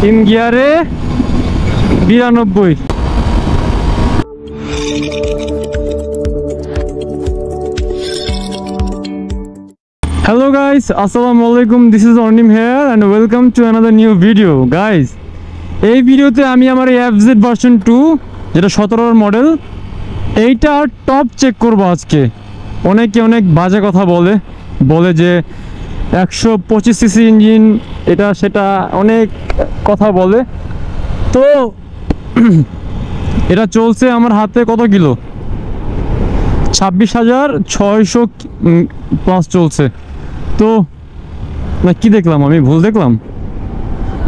তিন গিয়ারে 92। Hello guys, assalamu alaikum, this is Ornim here and welcome to another new video guys। এই ভিডিওতে আমি আমার FZ ভার্সন 2 যেটা 17 এর মডেল এইটা টপ চেক করব আজকে। অনেকে অনেক বাজে কথা বলে যে 125 সিসি ইঞ্জিন এটা সেটা অনেক কথা বলে। তো এটা চলছে আমার হাতে কত কিলো, 26,600 প্লাস চলছে। তো না কি দেখলাম, আমি ভুল দেখলাম,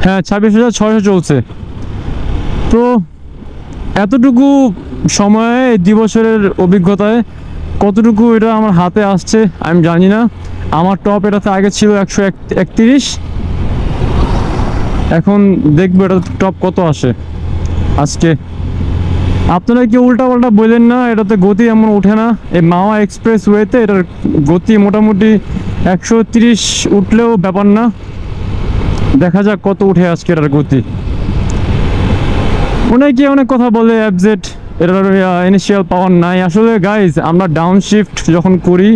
হ্যাঁ 26,600 চলছে। তো এতটুকু সময়ে 2 বছরের অভিজ্ঞতায় কতটুকু এটা আমার হাতে আসছে আমি জানি না। আমার টপ এটাতে আগে ছিল 131, এখন দেখবো এটা টপ কত আসে আজকে। আপনারা কি উল্টা পাল্টা বললেন না, এটাতে গতি এমন ওঠে না। এই মাওয়া এক্সপ্রেস ওয়েতে এটার গতি মোটামুটি 130 উঠলেও ব্যাপার না। দেখা যাক কত উঠে আজকে এটার গতি। অনেকে অনেক কথা বলে FZ এটার ইনিশিয়াল পাওয়ার নাই। আসলে গাইজ আমরা ডাউন শিফট যখন করি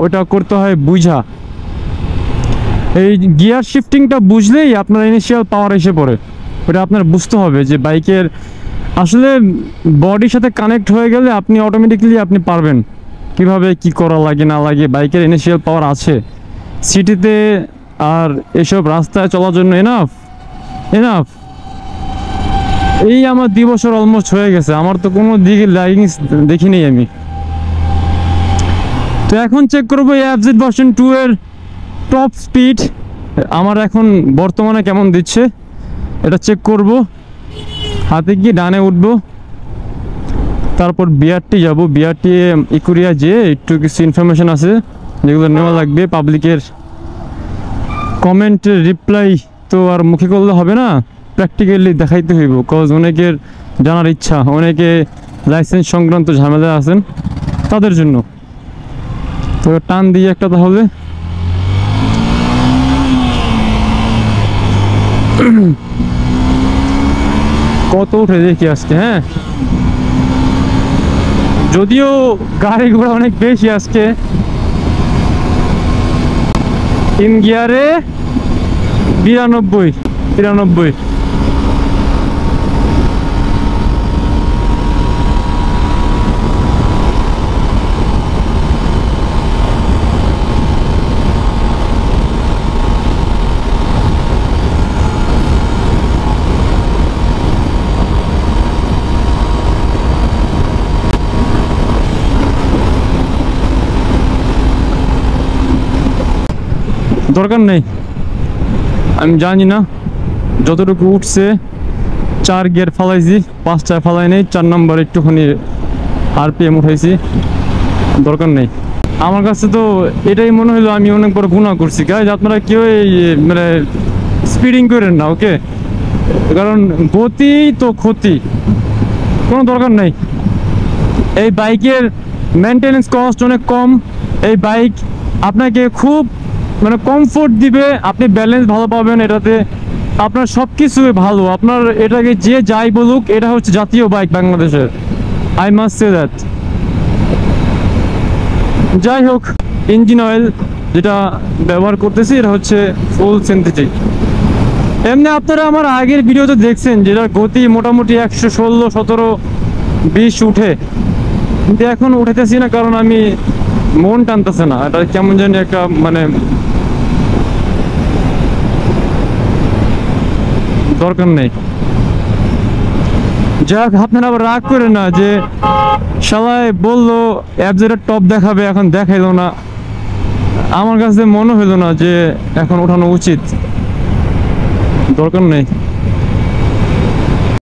ওটা করতে হয় বুঝা। এই গিয়ার শিফটিংটা বুঝলেই আপনার ইনিশিয়াল পাওয়ার এসে পড়ে। ওটা আপনার বুঝতে হবে যে বাইকের আসলে বডির সাথে কানেক্ট হয়ে গেলে আপনি অটোমেটিকলি আপনি পারবেন কিভাবে কি করা লাগে না লাগে। বাইকের ইনিশিয়াল পাওয়ার আছে সিটিতে, আর এসব রাস্তায় চলার জন্য এনাফ। এই আমার 2 বছর অলমোস্ট হয়ে গেছে, আমার তো কোনো দিকে লাইটিং দেখিনি আমি। তো এখন চেক করবো FZ ভার্সন 2 এর টপ স্পিড আমার এখন বর্তমানে কেমন দিচ্ছে এটা চেক করব। হাতে গিয়ে ডানে উঠবো, তারপর BRT যাব। BRT ইকুরিয়া যে একটু কিছু ইনফরমেশন আছে যেগুলো নেওয়া লাগবে। পাবলিকের কমেন্টের রিপ্লাই তো আর মুখে করলে হবে না, প্র্যাকটিক্যালি দেখাইতে হইব। কজ অনেকের জানার ইচ্ছা, অনেকে লাইসেন্স সংক্রান্ত ঝামেলা আছেন তাদের জন্য। তো টান দিয়ে একটা তাহলে কত উঠে দেখি আজকে। হ্যাঁ যদিও গাড়ি ঘোড়া অনেক বেশি আজকে। 3 গিয়ারে 93। দরকার নেই, আমি জানি না যতটুকু উঠছে। 4 গিয়ার ফালাইছি, 5টায় ফালাই নেই, 4 নম্বর একটুখানি RPM উঠাইছি, দরকার নেই। আমার কাছে তো এটাই মনে হলো আমি অনেক বড় গুনাহ করছি। গাইজ আপনারা কেউ মানে স্পিডিং করেন না, ওকে? কারণ গতি তো ক্ষতি, কোনো দরকার নেই। এই বাইকের মেনটেনেন্স কস্ট অনেক কম। এই বাইক আপনাকে খুব মানে কমফোর্ট দিবে, আপনি ব্যালেন্স ভালো পাবেন এটাতে, আপনার সব কিছুই ভালো। আপনার এটাকে যে যাই বলুক, এটা হচ্ছে জাতীয় বাইক বাংলাদেশের, আই মাস্ট সে দ্যাট। যাই হোক, ইঞ্জিন অয়েল যেটা ব্যবহার করতেছি এটা হচ্ছে ফুল সিনথেটিক। এমনি আপনারা আমার আগের ভিডিওতে দেখছেন যেটার গতি মোটামুটি 116, 17, 20 উঠে, কিন্তু এখন উঠেতেছি না কারণ আমি মন টানতেছে না। এটা কেমন জানি একটা মানে দরকার নেই। যাক, আপনারা আবার রাগ করে না যে শালায় বললো FZ এর টপ দেখাবে, এখন দেখাইলো না। আমার কাছে মনে হইলো না যে এখন ওঠানো উচিত, দরকার নেই।